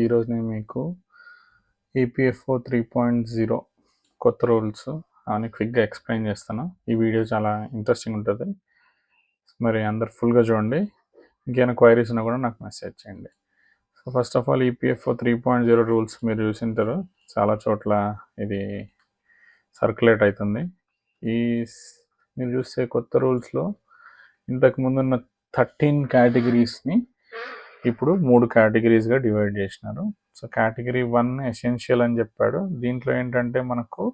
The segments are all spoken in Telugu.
ఈరోజు నేను మీకు ఈపీఎఫ్ఓ 3.0 కొత్త రూల్స్ అని క్విక్గా ఎక్స్ప్లెయిన్ చేస్తాను. ఈ వీడియో చాలా ఇంట్రెస్టింగ్ ఉంటుంది. మరి అందరు ఫుల్గా చూడండి. ఇంకేమైనా క్వైరీస్ ఉన్నా కూడా నాకు మెసేజ్ చేయండి. So first of all EPFO 3.0 rules మీరు చూసింటారు, చాలా చోట్ల ఇది సర్క్యులేట్ అవుతుంది. మీరు చూస్తే కొత్త రూల్స్లో ఇంతకుముందు ఉన్న 13 కేటగిరీస్ని ఇప్పుడు 3 కేటగిరీస్గా డివైడ్ చేసినారు. సో కేటగిరీ 1 ఎసెన్షియల్ అని చెప్పాడు. దీంట్లో ఏంటంటే మనకు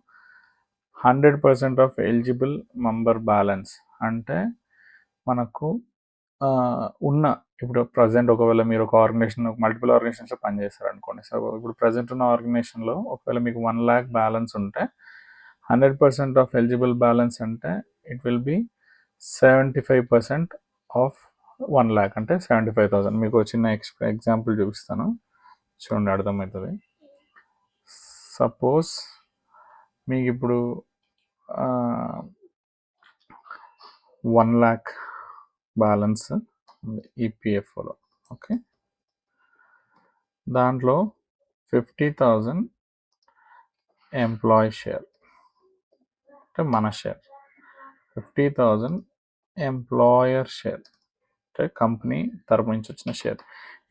100% ఆఫ్ ఎలిజిబుల్ మెంబర్ బ్యాలెన్స్ అంటే మనకు ఉన్న ఇప్పుడు ప్రజెంట్ ఒకవేళ మీరు ఒక ఆర్గనైజేషన్ మల్టిపుల్ ఆర్గనైజేషన్స్లో పనిచేస్తారు అనుకోండి. సో ఇప్పుడు ప్రజెంట్ ఉన్న ఆర్గనైజేషన్లో ఒకవేళ మీకు 1 lakh బ్యాలెన్స్ ఉంటే 100% ఆఫ్ ఎలిజిబుల్ బ్యాలెన్స్ అంటే it will be 75% of 1 lakh అంటే 75,000. మీకు చిన్న ఎగ్జాంపుల్ చూపిస్తాను, చూడండి అర్థమవుతుంది. సపోజ్ మీకు ఇప్పుడు 1 lakh బ్యాలెన్స్ ఈపీఎఫ్ఓలో, ఓకే, దాంట్లో 50,000 ఎంప్లాయీ షేర్ అంటే మన షేర్, 50,000 ఎంప్లాయర్ షేర్ అంటే కంపెనీ తరపు నుంచి వచ్చిన షేర్.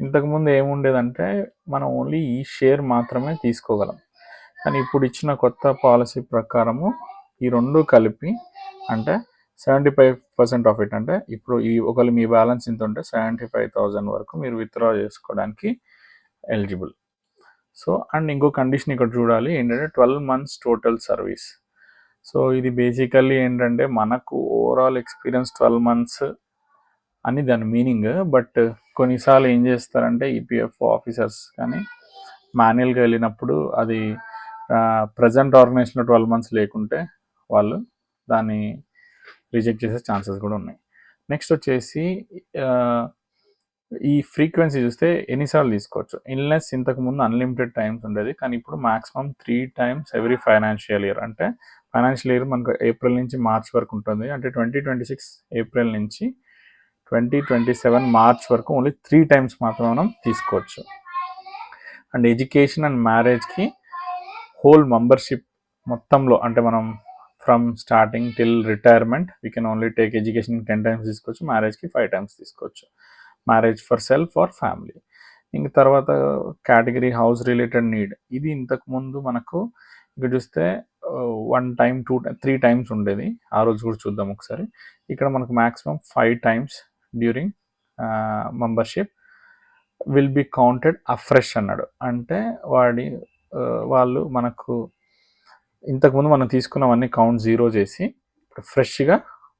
ఇంతకుముందు ఏముండేదంటే మనం ఓన్లీ ఈ షేర్ మాత్రమే తీసుకోగలం, కానీ ఇప్పుడు ఇచ్చిన కొత్త పాలసీ ప్రకారము ఈ రెండు కలిపి అంటే 75% ఆఫ్ ఇట్ అంటే ఇప్పుడు ఒకవేళ మీ బ్యాలెన్స్ ఇంత ఉంటే 75,000 వరకు మీరు విత్డ్రా చేసుకోవడానికి ఎలిజిబుల్. సో అండ్ ఇంకో కండిషన్ ఇక్కడ చూడాలి ఏంటంటే 12 months టోటల్ సర్వీస్. సో ఇది బేసికల్లీ ఏంటంటే మనకు ఓవరాల్ ఎక్స్పీరియన్స్ 12 months అని దాని మీనింగ్. బట్ కొన్నిసార్లు ఏం చేస్తారంటే ఈపీఎఫ్ఓ ఆఫీసర్స్ కానీ మాన్యువల్గా వెళ్ళినప్పుడు అది ప్రజెంట్ ఆర్గనైజేషన్లో 12 months లేకుంటే వాళ్ళు దాన్ని రిజెక్ట్ చేసే ఛాన్సెస్ కూడా ఉన్నాయి. నెక్స్ట్ వచ్చేసి ఈ ఫ్రీక్వెన్సీ చూస్తే ఎన్నిసార్లు తీసుకోవచ్చు. ఇన్లెస్ ఇంతకుముందు అన్లిమిటెడ్ టైమ్స్ ఉండేది, కానీ ఇప్పుడు maximum 3 times every financial year. అంటే ఫైనాన్షియల్ ఇయర్ మనకు ఏప్రిల్ నుంచి మార్చ్ వరకు ఉంటుంది. అంటే 2026 ఏప్రిల్ నుంచి 2027 మార్చ్ వరకు ఓన్లీ 3 times మాత్రం మనం తీసుకోవచ్చు. అండ్ ఎడ్యుకేషన్ అండ్ మ్యారేజ్కి హోల్ మెంబర్షిప్ మొత్తంలో అంటే మనం from starting till retirement we can only take education 10 times తీసుకోవచ్చు, మ్యారేజ్కి 5 times తీసుకోవచ్చు. Marriage for self or family. ఇంక తర్వాత కేటగిరీ హౌస్ రిలేటెడ్ నీడ్, ఇది ఇంతకుముందు మనకు ఇక్కడ చూస్తే 1 time 2 3 times ఉండేది. ఆ రోజు కూడా చూద్దాం ఒకసారి. ఇక్కడ మనకు maximum 5 times during membership will be counted afresh అన్నాడు. అంటే వాళ్ళు మనకు ఇంతకుముందు మనం తీసుకున్నవన్నీ కౌంట్ 0 చేసి ఫ్రెష్గా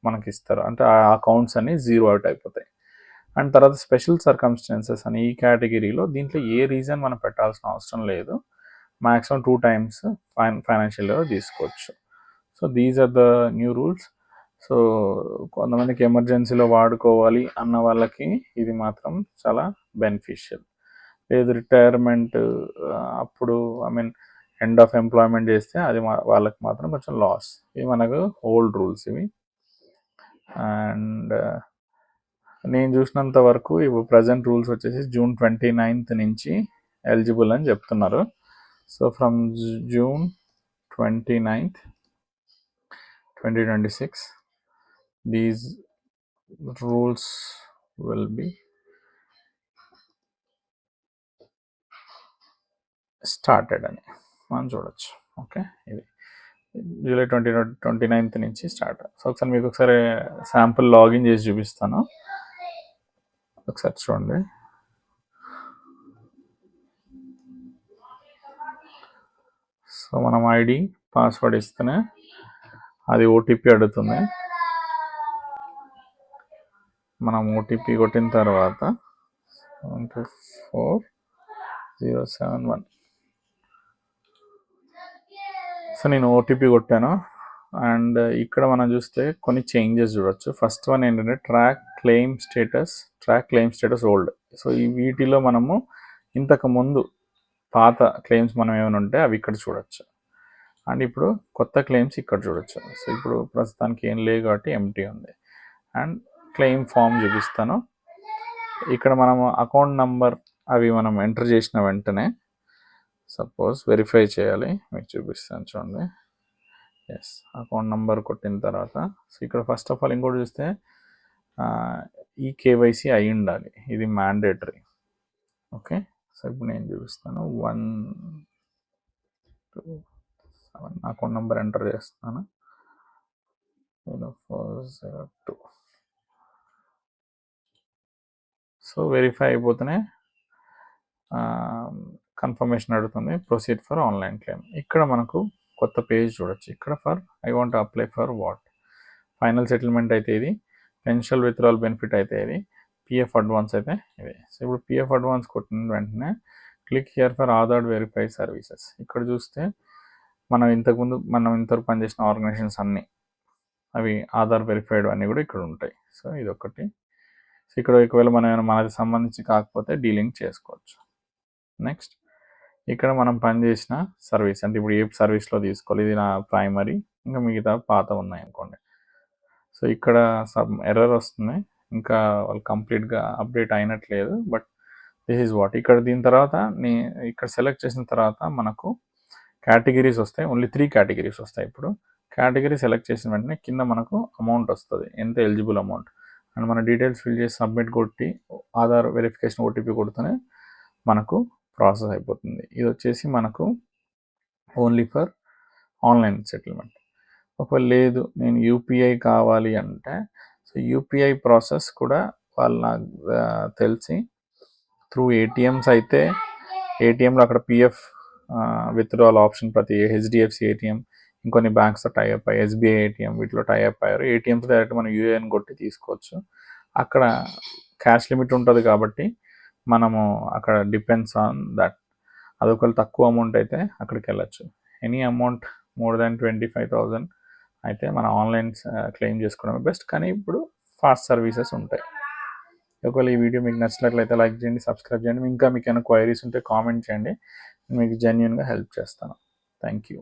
మనకి ఇస్తారు. అంటే ఆ కౌంట్స్ అన్ని 0 అవుట్ అయిపోతాయి. అండ్ తర్వాత స్పెషల్ సర్కమ్స్టాన్సెస్ అని ఈ కేటగిరీలో దీంట్లో ఏ రీజన్ మనం పెట్టాల్సిన అవసరం లేదు, మ్యాక్సిమం 2 times ఫైనాన్షియల్ ఇయర్ తీసుకోవచ్చు. So these are the new rules. So కొంతమందికి ఎమర్జెన్సీలో వాడుకోవాలి అన్న వాళ్ళకి ఇది మాత్రం చాలా బెనిఫిషియల్. లేదు రిటైర్మెంట్ అప్పుడు ఎండ్ ఆఫ్ ఎంప్లాయ్మెంట్ చేస్తే అది వాళ్ళకి మాత్రం కొంచెం లాస్. ఇవి మనకు ఓల్డ్ రూల్స్ ఇవి. అండ్ నేను చూసినంత వరకు ఇప్పుడు ప్రజెంట్ రూల్స్ వచ్చేసి June 29th నుంచి ఎలిజిబుల్ అని చెప్తున్నారు. So from June 29th 2026 these rules will be started అని మనం చూడొచ్చు. ఓకే, ఇది July 29th నుంచి స్టార్ట్. సో ఒకసారి మీకు ఒకసారి శాంపుల్ లాగిన్ చేసి చూపిస్తాను, ఒకసారి చూడండి. సో మనం ఐడి పాస్వర్డ్ ఇస్తేనే అది ఓటీపీ అడుగుతుంది. మనం ఓటీపీ కొట్టిన తర్వాత 124071. సో నేను ఓటీపీ కొట్టాను. అండ్ ఇక్కడ మనం చూస్తే కొన్ని చేంజెస్ చూడొచ్చు. ఫస్ట్ వన్ ఏంటంటే track claim status old. So ఈ వీటిలో మనము ఇంతకు ముందు పాత క్లెయిమ్స్ మనం ఏమైనా ఉంటే అవి ఇక్కడ చూడొచ్చు. అండ్ ఇప్పుడు కొత్త క్లెయిమ్స్ ఇక్కడ చూడొచ్చు. సో ఇప్పుడు ప్రస్తుతానికి ఏం లేదు కాబట్టి ఎంటీ ఉంది. అండ్ క్లెయిమ్ ఫామ్ చూపిస్తాను. ఇక్కడ మనము అకౌంట్ నంబర్ అవి మనం ఎంటర్ చేసిన వెంటనే సపోజ్ వెరిఫై చేయాలి, మీకు చూపిస్తాను చూడండి. ఎస్, అకౌంట్ నెంబర్ కొట్టిన తర్వాత సో ఇక్కడ ఫస్ట్ ఆఫ్ ఆల్ ఇంకోటి చూస్తే ఈ కేవైసీ అయి ఉండాలి, ఇది మ్యాండేటరీ. ఓకే, సో ఇప్పుడు నేను చూపిస్తాను. 1 2 7 అకౌంట్ నెంబర్ ఎంటర్ చేస్తాను. 0402. సో వెరిఫై అయిపోతేనే కన్ఫర్మేషన్ అడుగుతుంది, ప్రొసీడ్ ఫర్ ఆన్లైన్ క్లెయిమ్. ఇక్కడ మనకు కొత్త పేజ్ చూడొచ్చు. ఇక్కడ for I want apply for what, final settlement అయితే ఇది, పెన్షనల్ విత్డ్రాల్ బెనిఫిట్ అయితే ఇది, పిఎఫ్ అడ్వాన్స్ అయితే ఇది. సో ఇప్పుడు పిఎఫ్ అడ్వాన్స్ కొట్టిన వెంటనే click here for Aadhaar verified services. ఇక్కడ చూస్తే మనం ఇంతవరకు పనిచేసిన ఆర్గనైజేషన్స్ అన్నీ అవి ఆధార్ వెరిఫైడ్ అన్నీ కూడా ఇక్కడ ఉంటాయి. సో ఇదొకటి. సో ఇక్కడ ఒకవేళ మనకి సంబంధించి కాకపోతే డీలింక్ చేసుకోవచ్చు. నెక్స్ట్ ఇక్కడ మనం పనిచేసిన సర్వీస్ అంటే ఇప్పుడు ఏ సర్వీస్లో తీసుకోవాలి, ఇది నా ప్రైమరీ, ఇంకా మిగతా పాత ఉన్నాయి అనుకోండి. సో ఇక్కడ ఎర్రర్ వస్తుంది, ఇంకా వాళ్ళు కంప్లీట్గా అప్డేట్ అయినట్లేదు. But this is what. ఇక్కడ దీని తర్వాత ఇక్కడ సెలెక్ట్ చేసిన తర్వాత మనకు కేటగిరీస్ వస్తాయి. ఓన్లీ 3 కేటగిరీస్ వస్తాయి. ఇప్పుడు కేటగిరీ సెలెక్ట్ చేసిన వెంటనే కింద మనకు అమౌంట్ వస్తుంది, ఎంత ఎలిజిబుల్ అమౌంట్, అండ్ మన డీటెయిల్స్ ఫిల్ చేసి సబ్మిట్ కొట్టి ఆధార్ వెరిఫికేషన్ ఓటీపీ కొడితేనే మనకు ప్రాసెస్ అయిపోతుంది. ఇది వచ్చేసి మనకు ఓన్లీ ఫర్ ఆన్లైన్ సెటిల్మెంట్. ఒకవేళ లేదు నేను యూపీఐ కావాలి అంటే, సో యూపీఐ ప్రాసెస్ కూడా వాళ్ళు నాకు తెలిసి త్రూ ఏటీఎంస్ అయితే, ఏటీఎంలో అక్కడ పిఎఫ్ విత్డ్రాల్ ఆప్షన్ ప్రతి హెచ్డిఎఫ్సి ఏటీఎం, ఇంకొన్ని బ్యాంక్స్తో టైఅప్ అయ్యి, ఎస్బీఐ ఏటీఎం వీటిలో టైఅప్ అయ్యారు. ఏటీఎంస్ డైరెక్ట్ మనం యూఏఎన్ కొట్టి తీసుకోవచ్చు. అక్కడ క్యాష్ లిమిట్ ఉంటుంది కాబట్టి మనము అక్కడ డిపెండ్స్ ఆన్ దట్. అది ఒకవేళ తక్కువ అమౌంట్ అయితే అక్కడికి వెళ్ళచ్చు. ఎనీ అమౌంట్ మోర్ దాన్ 25,000 అయితే మన ఆన్లైన్ క్లెయిమ్ చేసుకోవడమే బెస్ట్. కానీ ఇప్పుడు ఫాస్ట్ సర్వీసెస్ ఉంటాయి. ఒకవేళ ఈ వీడియో మీకు నచ్చినట్లయితే లైక్ చేయండి, సబ్స్క్రైబ్ చేయండి. ఇంకా మీకు ఏమైనా క్వైరీస్ ఉంటే కామెంట్ చేయండి, మీకు జెన్యూన్గా హెల్ప్ చేస్తాను. Thank you.